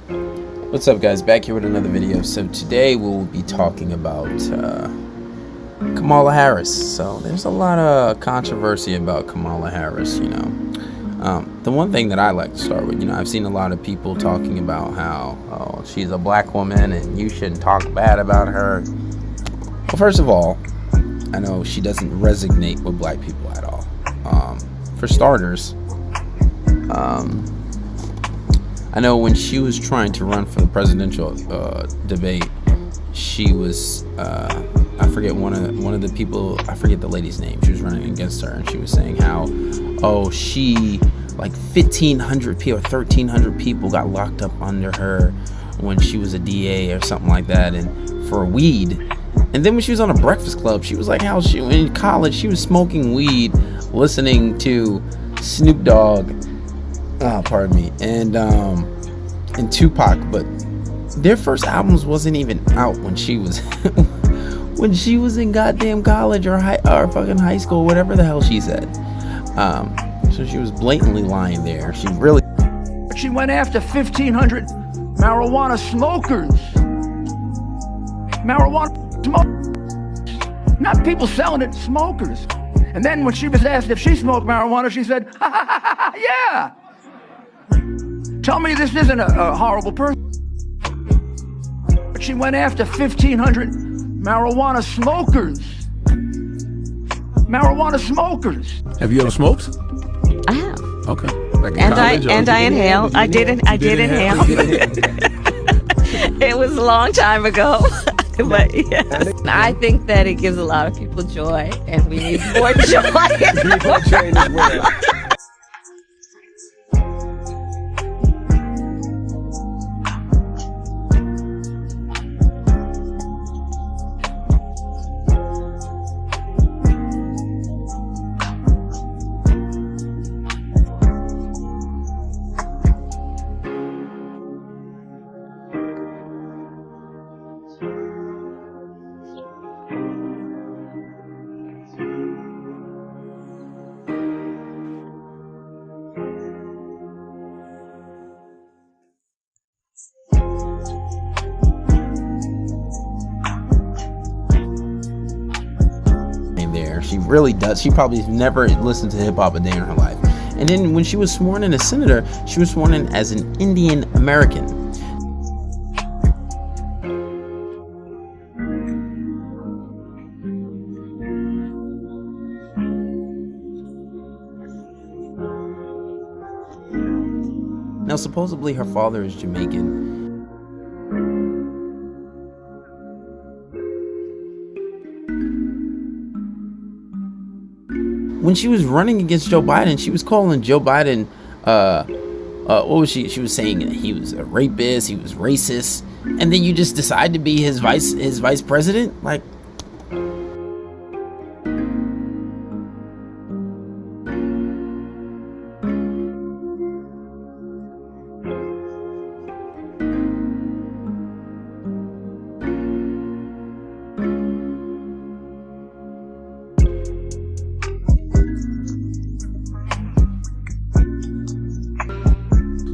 What's up, guys? Back here with another video. So today we'll be talking about Kamala Harris. So there's a lot of controversy about Kamala Harris, you know. The one thing that I like to start with, you know, I've seen a lot of people talking about how she's a black woman and you shouldn't talk bad about her. Well, first of all, I know she doesn't resonate with black people at all. For starters, I know when she was trying to run for the presidential debate, she was I forget one of the people, I forget the lady's name. She was running against her, and she was saying how, she like 1,500 people or 1,300 people got locked up under her when she was a DA or something like that, and for weed. And then when she was on a Breakfast Club, she was like how she in college she was smoking weed, listening to Snoop Dogg, pardon me, and Tupac, but their first albums wasn't even out when she was when she was in goddamn college or fucking high school, whatever the hell she said. So she was blatantly lying there. She went after 1,500 marijuana smokers. Not people selling it, smokers. And then when she was asked if she smoked marijuana, she said, ha, ha, ha, ha, yeah. Tell me this isn't a horrible person. She went after 1,500 marijuana smokers. Marijuana smokers. Have you ever smoked? I have. Okay. Like And I inhale. I did inhale. It was a long time ago. But yes, I think that it gives a lot of people joy, and we need more joy. there. She really does. She probably never listened to hip hop a day in her life. And then when she was sworn in as senator, she was sworn in as an Indian American. Now, supposedly her father is Jamaican. When she was running against Joe Biden, she was calling Joe Biden, what was she? She was saying that he was a rapist, he was racist, and then you just decide to be his vice president? Like,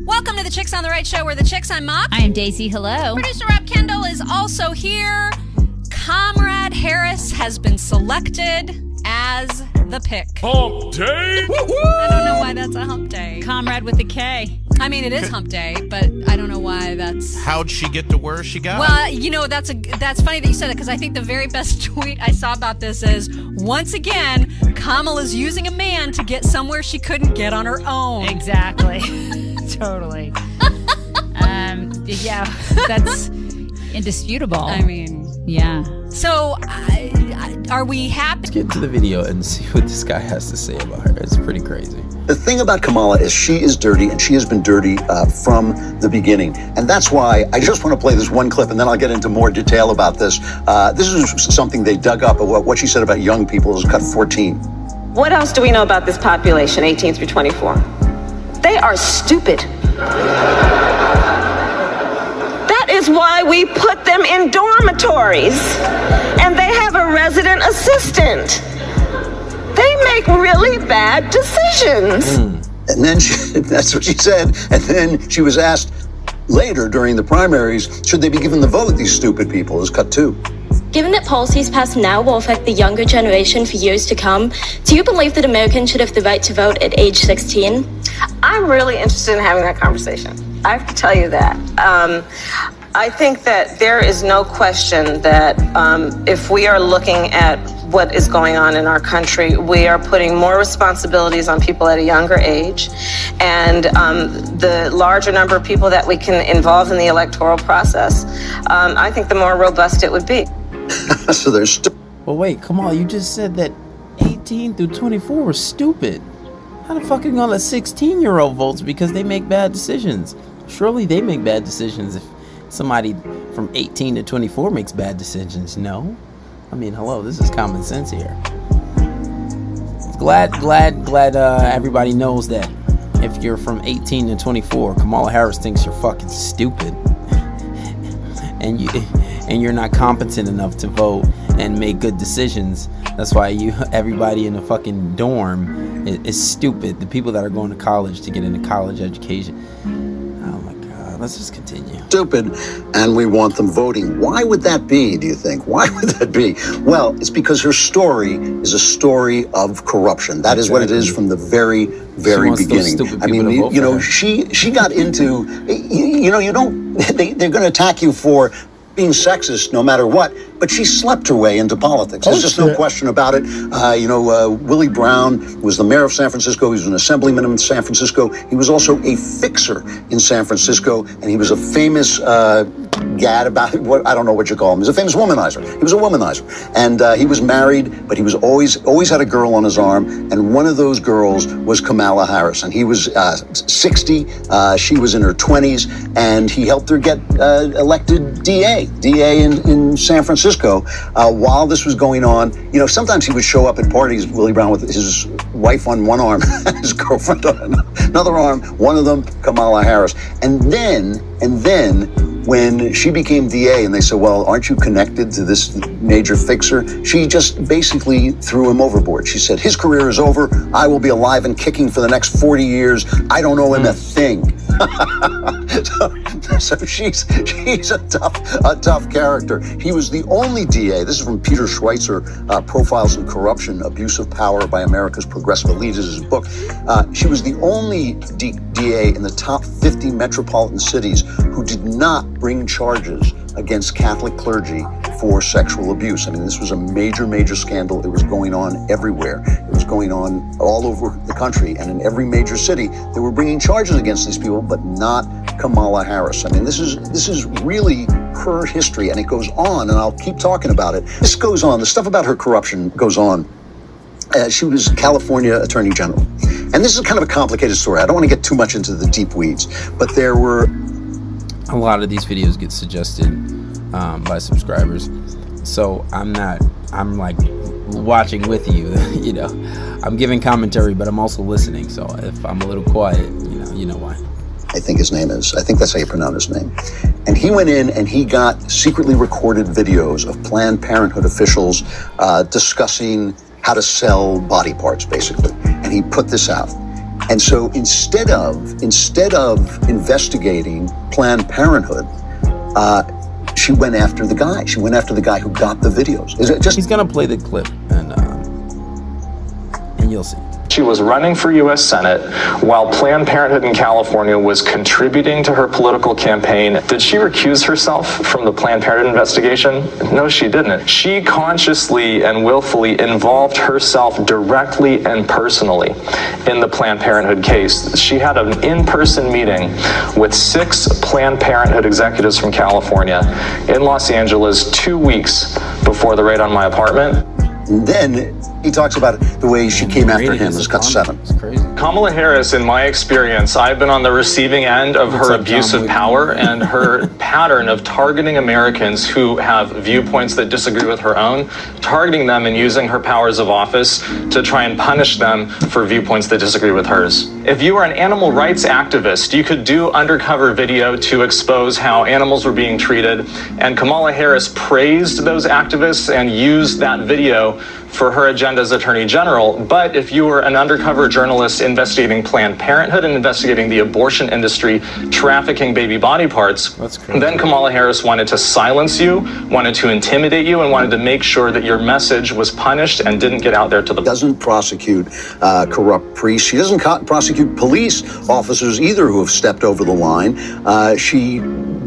welcome to the Chicks on the Right show, where the chicks, I'm Mock. I am Daisy. Hello. Producer Rob Kendall is also here. Comrade Harris has been selected as the pick. Hump day. I don't know why that's a hump day. Comrade with a K. I mean, it is hump day, but I don't know why that's... How'd she get to where she got? Well, you know, that's funny that you said it, because I think the very best tweet I saw about this is, once again, Kamala's using a man to get somewhere she couldn't get on her own. Exactly. Totally. Yeah, that's indisputable. I mean... Yeah. So, are we happy? Let's get into the video and see what this guy has to say about her. It's pretty crazy. The thing about Kamala is she is dirty, and she has been dirty from the beginning. And that's why I just want to play this one clip, and then I'll get into more detail about this. This is something they dug up, what she said about young people. It was cut 14. What else do we know about this population, 18 through 24? They are stupid. That is why we put them in dormitories, and they have a resident assistant. They make really bad decisions. And then that's what she said. And then she was asked, later during the primaries, should they be given the vote, these stupid people, is cut 2. Given that policies passed now will affect the younger generation for years to come, do you believe that Americans should have the right to vote at age 16? I'm really interested in having that conversation. I have to tell you that. I think that there is no question that if we are looking at what is going on in our country, we are putting more responsibilities on people at a younger age. And the larger number of people that we can involve in the electoral process, I think the more robust it would be. So there's Well, wait, Kamala, you just said that 18 through 24 were stupid. How the fuck are you gonna let 16-year-old votes because they make bad decisions? Surely they make bad decisions if somebody from 18 to 24 makes bad decisions. No? I mean, hello, this is common sense here. Glad everybody knows that if you're from 18 to 24, Kamala Harris thinks you're fucking stupid. and you're not competent enough to vote and make good decisions. That's why everybody in the fucking dorm is stupid. The people that are going to college to get into college education. Oh my God, let's just continue. Stupid, and we want them voting. Why would that be, do you think? Why would that be? Well, it's because her story is a story of corruption. That is what it is from the very beginning. I mean, you know, she got into, you know, you don't, they're going to attack you for being sexist no matter what, but she slept her way into politics. There's just no question about it. You know, Willie Brown was the mayor of San Francisco. He was an assemblyman in San Francisco. He was also a fixer in San Francisco, and he was a famous gad about what, I don't know what you call him. He was a famous womanizer. He was a womanizer. And he was married, but he was always had a girl on his arm, and one of those girls was Kamala Harris. And he was 60, she was in her 20s, and he helped her get elected DA in San Francisco while this was going on. You know, sometimes he would show up at parties, Willie Brown, with his wife on one arm and his girlfriend on another arm, one of them Kamala Harris. And then when she became DA and they said, well, aren't you connected to this major fixer? She just basically threw him overboard. She said, his career is over. I will be alive and kicking for the next 40 years. I don't owe him a thing. So she's a tough character. He was the only DA. This is from Peter Schweitzer, Profiles in Corruption, Abuse of Power by America's Progressive Elites, is his book. She was the only DA in the top 50 metropolitan cities who did not bring charges against Catholic clergy for sexual abuse. I mean, this was a major scandal. It was going on everywhere. It was going on all over the country, and in every major city, they were bringing charges against these people, but not Kamala Harris. I mean, this is really her history, and it goes on, and I'll keep talking about it. This goes on. The stuff about her corruption goes on. She was California Attorney General. And this is kind of a complicated story. I don't want to get too much into the deep weeds, but there were... A lot of these videos get suggested by subscribers. So I'm like watching with you, you know. I'm giving commentary, but I'm also listening. So if I'm a little quiet, you know why. I think his name is. I think that's how you pronounce his name. And he went in and he got secretly recorded videos of Planned Parenthood officials discussing how to sell body parts, basically. And he put this out. And so instead of investigating Planned Parenthood, she went after the guy. She went after the guy who got the videos. He's gonna play the clip, and you'll see. She was running for U.S. Senate while Planned Parenthood in California was contributing to her political campaign. Did she recuse herself from the Planned Parenthood investigation? No, she didn't. She consciously and willfully involved herself directly and personally in the Planned Parenthood case. She had an in-person meeting with 6 Planned Parenthood executives from California in Los Angeles 2 weeks before the raid on my apartment. And then he talks about the way she came after him. It's got 7. It's crazy. Kamala Harris, in my experience, I've been on the receiving end of her abuse of power and her pattern of targeting Americans who have viewpoints that disagree with her own, targeting them and using her powers of office to try and punish them for viewpoints that disagree with hers. If you were an animal rights activist, you could do undercover video to expose how animals were being treated, and Kamala Harris praised those activists and used that video for her agenda as Attorney General. But if you were an undercover journalist investigating Planned Parenthood and investigating the abortion industry, trafficking baby body parts, then Kamala Harris wanted to silence you, wanted to intimidate you, and wanted to make sure that your message was punished and didn't get out there to the... Doesn't prosecute corrupt priests. She doesn't prosecute police officers either who have stepped over the line. She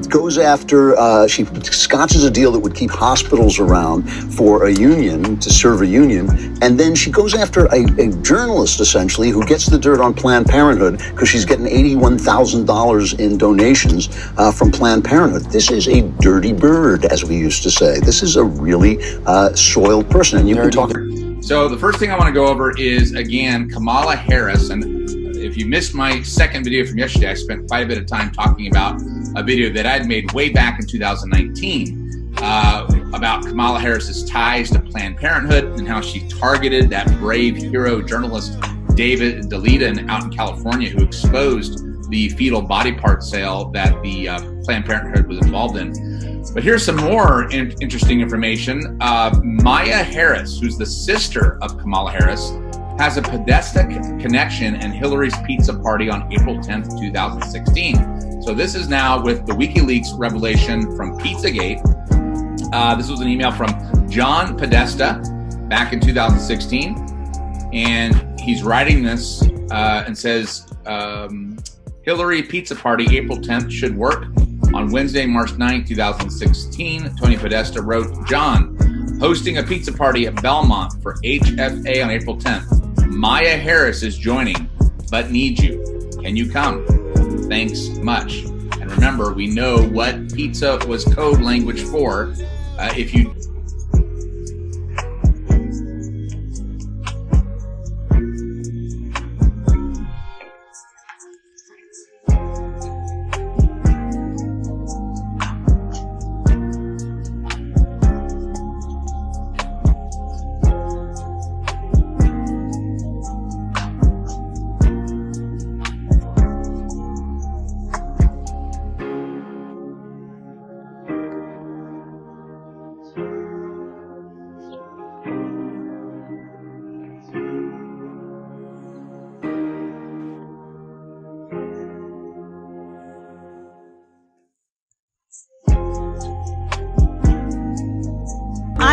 goes after, she scotches a deal that would keep hospitals around for a union, to serve a union, and then she goes after a journalist, essentially, who gets the dirt on Planned Parenthood because she's getting $81,000 in donations from Planned Parenthood. This is a dirty bird, as we used to say. This is a really soiled person, and you can talk... So the first thing I want to go over is, again, Kamala Harris, and if you missed my second video from yesterday, I spent quite a bit of time talking about a video that I'd made way back in 2019 about Kamala Harris's ties to Planned Parenthood and how she targeted that brave hero journalist David DeLita out in California, who exposed the fetal body part sale that the Planned Parenthood was involved in. But here's some more interesting information. Maya Harris, who's the sister of Kamala Harris, has a Podesta connection in Hillary's pizza party on April 10th, 2016. So this is now with the WikiLeaks revelation from Pizzagate. This was an email from John Podesta back in 2016. And he's writing this and says, Hillary pizza party, April 10th, should work. On Wednesday, March 9th, 2016, Tony Podesta wrote, John, hosting a pizza party at Belmont for HFA on April 10th. Maya Harris is joining, but needs you. Can you come? Thanks much. And remember, we know what pizza was code language for. If you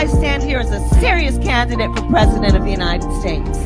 I stand here as a serious candidate for President of the United States.